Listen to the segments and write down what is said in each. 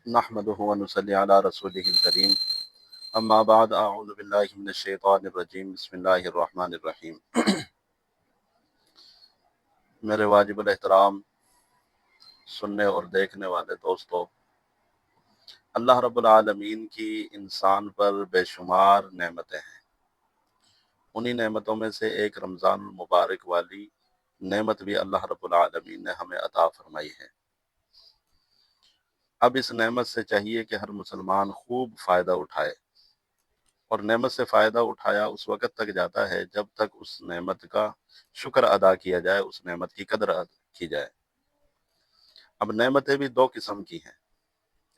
नहमदुहु व नुसल्ली अला रसूलिहिल करीम अम्मा बाद अऊज़ु बिल्लाहि मिनश शैतानिर रजीम बिस्मिल्लाहिर रहमानिर रहीम। मेरे वाजिबुल एहतराम सुनने और देखने वाले दोस्तों, अल्लाह रब्बुल आलमीन की इंसान पर बेशुमार नेमतें हैं। उन्हीं नेमतों में से एक रमज़ान मुबारक वाली नेमत भी अल्लाह रब्बुल आलमीन ने हमें अता फरमाई है। अब इस नेमत से चाहिए कि हर मुसलमान खूब फ़ायदा उठाए, और नेमत से फ़ायदा उठाया उस वक़्त तक जाता है जब तक उस नेमत का शुक्र अदा किया जाए, उस नेमत की कदर की जाए। अब नेमतें भी दो किस्म की हैं।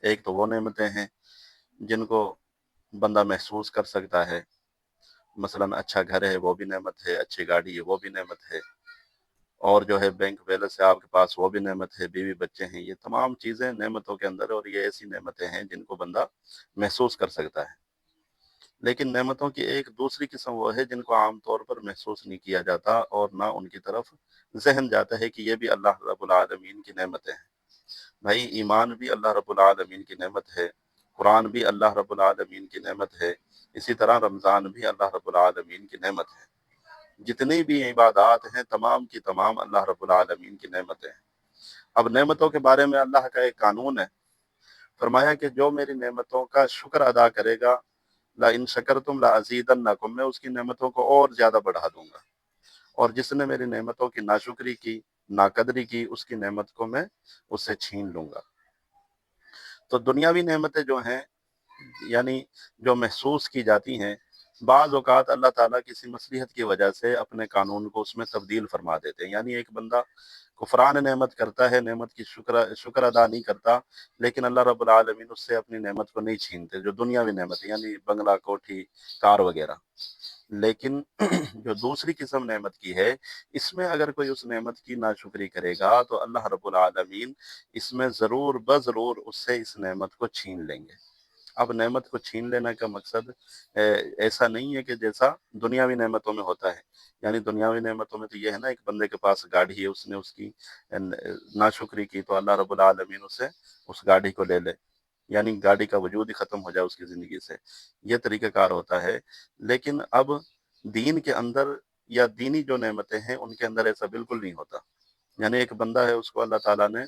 एक तो वो नेमतें हैं जिनको बंदा महसूस कर सकता है, मसलन अच्छा घर है वो भी नेमत है, अच्छी गाड़ी है वो भी नेमत है, और जो है बैंक बैलेंस है आपके पास वो भी नेमत है, बीवी बच्चे हैं, ये तमाम चीज़ें नेमतों के अंदर है, और ये ऐसी नेमतें हैं जिनको बंदा महसूस कर सकता है। लेकिन नेमतों की एक दूसरी किस्म वो है जिनको आम तौर पर महसूस नहीं किया जाता और ना उनकी तरफ जहन जाता है कि ये भी अल्लाह रब्बुल आलमीन की नेमतें हैं। भाई, ईमान भी अल्लाह रब्बुल आलमीन की नेमत है, कुरान भी अल्लाह रब्बुल आलमीन की नेमत है, इसी तरह रमज़ान भी अल्लाह रब्बुल आलमीन की नेमत है। जितनी भी इबादात हैं तमाम की तमाम अल्लाह रब्बुल आलमीन की नेमतें हैं। अब नेमतों के बारे में अल्लाह का एक कानून है, फरमाया कि जो मेरी नेमतों का शुक्र अदा करेगा, ला इन शकरतुम ला अज़ीदन्नकुम, मैं उसकी नेमतों को और ज्यादा बढ़ा दूंगा, और जिसने मेरी नेमतों की नाशुक्री की, नाकदरी की, उसकी नेमत को मैं उससे छीन लूंगा। तो दुनियावी नेमतें जो हैं, यानी जो महसूस की जाती हैं, बाज़ औक़ात अल्लाह ताला किसी मसलिहत की वजह से अपने कानून को उसमें तब्दील फरमा देते हैं। यानी एक बंदा कुफरान नेमत करता है, नेमत की शुक्र अदा नहीं करता, लेकिन अल्लाह रब्बुल आलमीन उससे अपनी नेमत को नहीं छीनते, जो दुनियावी नेमत है, यानी बंगला, कोठी, कार वगैरह। लेकिन जो दूसरी किस्म नेमत की है, इसमें अगर कोई उस नेमत की नाशुक्री करेगा तो अल्लाह रब्बुल आलमीन इसमें ज़रूर बज़रूर उससे इस नेमत को छीन लेंगे। अब नेमत को छीन लेने का मकसद ऐसा नहीं है कि जैसा दुनियावी नेमतों में होता है। यानी दुनियावी नेमतों में तो ये है ना, एक बंदे के पास गाड़ी है, उसने उसकी नाशुक्री की तो अल्लाह रब्बुल आलमीन उसे उस गाड़ी को ले ले, यानी गाड़ी का वजूद ही खत्म हो जाए उसकी जिंदगी से। ये तरीक़ाकार होता है। लेकिन अब दीन के अंदर या दीनी जो नेमतें हैं उनके अंदर ऐसा बिल्कुल नहीं होता। यानी एक बंदा है, उसको अल्लाह ताला ने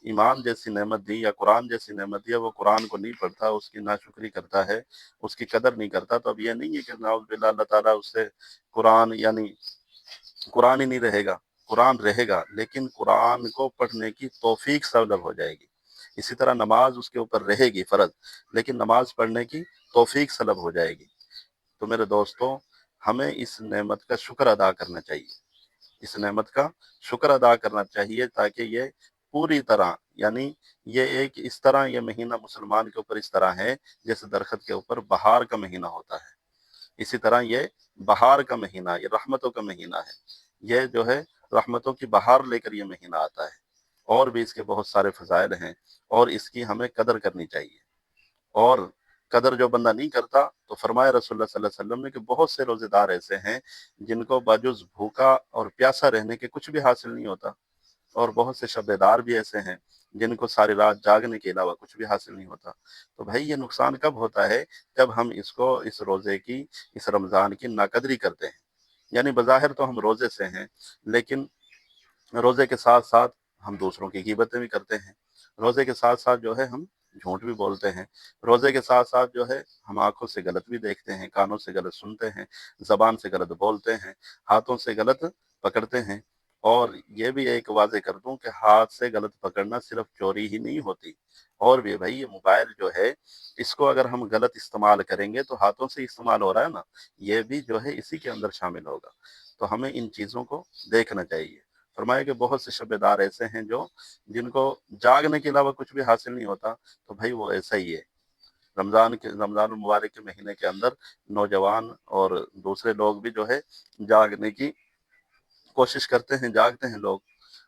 ईमान जैसी नेमत दी या कुरान जैसी नेमत दी, वो कुरान को नहीं पढ़ता, उसकी नाशुक्री करता है, उसकी कदर नहीं करता, तो अब ये नहीं है कि नाउज़ बिल्लाह अल्लाह ताला उससे कुरान, यानी कुरान ही नहीं रहेगा, कुरान रहेगा, लेकिन कुरान को पढ़ने की तौफीक सलब हो जाएगी। इसी तरह नमाज उसके ऊपर रहेगी फ़र्ज, लेकिन नमाज पढ़ने की तौफीक सलब हो जाएगी। तो मेरे दोस्तों, हमें इस नेमत का शुक्र अदा करना चाहिए, इस नेमत का शुक्र अदा करना चाहिए, ताकि ये पूरी तरह, यानी ये एक इस तरह, ये महीना मुसलमान के ऊपर इस तरह है जैसे दरख्त के ऊपर बहार का महीना होता है। इसी तरह ये बहार का महीना, ये रहमतों का महीना है। ये जो है रहमतों की बहार लेकर ये महीना आता है, और भी इसके बहुत सारे फजाइल हैं, और इसकी हमें कदर करनी चाहिए। और कदर जो बंदा नहीं करता, तो फरमाया रसूलुल्लाह सल्लल्लाहु अलैहि वसल्लम ने कि बहुत से रोजेदार ऐसे हैं जिनको बाजुज़ भूखा और प्यासा रहने के कुछ भी हासिल नहीं होता, और बहुत से शबेदार भी ऐसे हैं जिनको सारी रात जागने के अलावा कुछ भी हासिल नहीं होता। तो भाई, ये नुकसान कब होता है? जब हम इसको, इस रोजे की, इस रमजान की नाकदरी करते हैं। यानी बज़ाहिर तो हम रोजे से हैं, लेकिन रोजे के साथ साथ हम दूसरों की गीबतें भी करते हैं। रोजे के साथ साथ जो है हम झूठ भी बोलते हैं। रोजे के साथ साथ जो है हम आंखों से गलत भी देखते हैं, कानों से गलत सुनते हैं, जबान से गलत बोलते हैं, हाथों से गलत पकड़ते हैं। और ये भी एक वाजे कर दूं कि हाथ से गलत पकड़ना सिर्फ चोरी ही नहीं होती, और भी भाई, ये मोबाइल जो है, इसको अगर हम गलत इस्तेमाल करेंगे तो हाथों से इस्तेमाल हो रहा है ना, ये भी जो है इसी के अंदर शामिल होगा। तो हमें इन चीज़ों को देखना चाहिए। फरमाया कि बहुत से शबेदार ऐसे हैं जो, जिनको जागने के अलावा कुछ भी हासिल नहीं होता, तो भाई वो ऐसा ही है। रमज़ान मुबारक के महीने के अंदर नौजवान और दूसरे लोग भी जो है जागने की कोशिश करते हैं, जागते हैं लोग।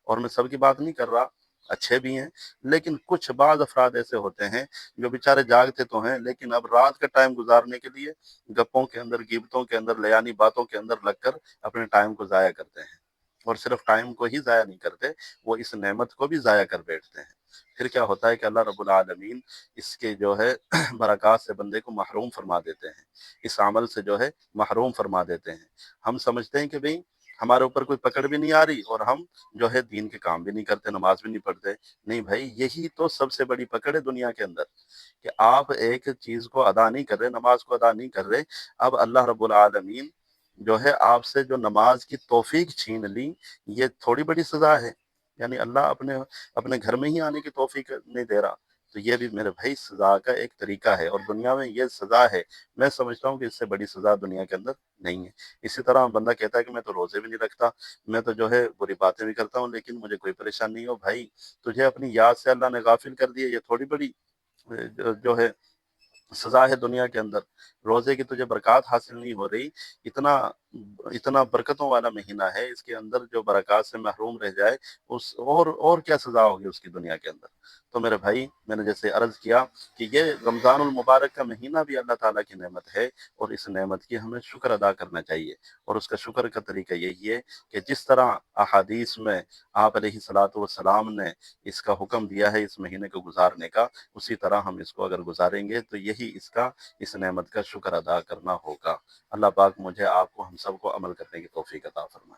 और मैं सबकी बात नहीं कर रहा, अच्छे भी हैं, लेकिन कुछ बाज़ अफ़राद ऐसे होते हैं जो बेचारे जागते तो हैं, लेकिन अब रात का टाइम गुजारने के लिए गप्पों के अंदर, गिबतों के अंदर, लयानी बातों के अंदर लगकर अपने टाइम को ज़ाया करते हैं। और सिर्फ टाइम को ही ज़ाया नहीं करते, वो इस नेमत को भी ज़ाया कर बैठते हैं। پھر کیا ہوتا ہے کہ اللہ رب العالمین اس کے جو ہے برکات سے بندے کو محروم فرما دیتے ہیں، اس عمل سے جو ہے محروم فرما دیتے ہیں۔ ہم سمجھتے ہیں کہ بھئی ہمارے اوپر کوئی پکڑ بھی نہیں آ رہی اور ہم جو ہے دین کے کام بھی نہیں کرتے، نماز بھی نہیں پڑھتے۔ نہیں بھائی، یہی تو سب سے بڑی پکڑ ہے دنیا کے اندر، کہ آپ ایک چیز کو ادا نہیں کر رہے، نماز کو ادا نہیں کر رہے۔ اب اللہ رب العالمین جو ہے آپ سے جو نماز کی توفیق چھین لی، یہ تھوڑی بڑی سزا ہے؟ یعنی اللہ اپنے گھر میں ہی آنے کی توفیق نہیں دے رہا، تو یہ بھی میرے بھائی سزا کا ایک طریقہ ہے، اور دنیا میں یہ سزا ہے۔ میں سمجھتا ہوں کہ اس سے بڑی سزا دنیا کے اندر نہیں ہے۔ اسی طرح بندہ کہتا ہے کہ میں تو روزے بھی نہیں رکھتا، میں تو جو ہے بری باتیں بھی کرتا ہوں، لیکن مجھے کوئی پریشانی نہیں ہو۔ بھائی، تجھے اپنی یاد سے اللہ نے غافل کر دیا، یہ تھوڑی بڑی جو ہے سزا ہے دنیا کے اندر۔ روزے کی تجھے برکات حاصل نہیں ہو رہی، اتنا اتنا برکتوں والا مہینہ ہے، اس کے اندر جو برکات سے محروم رہ جائے، اس اور کیا سزا ہوگی اس کی دنیا کے اندر؟ تو میرے بھائی، میں نے جیسے عرض کیا کہ یہ رمضان المبارک کا مہینہ بھی اللہ تعالیٰ کی نعمت ہے، اور اس نعمت کی ہمیں شکر ادا کرنا چاہیے، اور اس کا شکر کا طریقہ یہی ہے کہ جس طرح احادیث میں آپ علیہ الصلاۃ والسلام نے اس کا حکم دیا ہے اس مہینے کو گزارنے کا، اسی طرح ہم اس کو اگر گزاریں گے تو یہی اس نعمت کا شکر ادا کرنا ہوگا۔ اللہ پاک مجھے، آپ کو، ہم سب کو عمل کرنے کی توفیق عطا فرمائے۔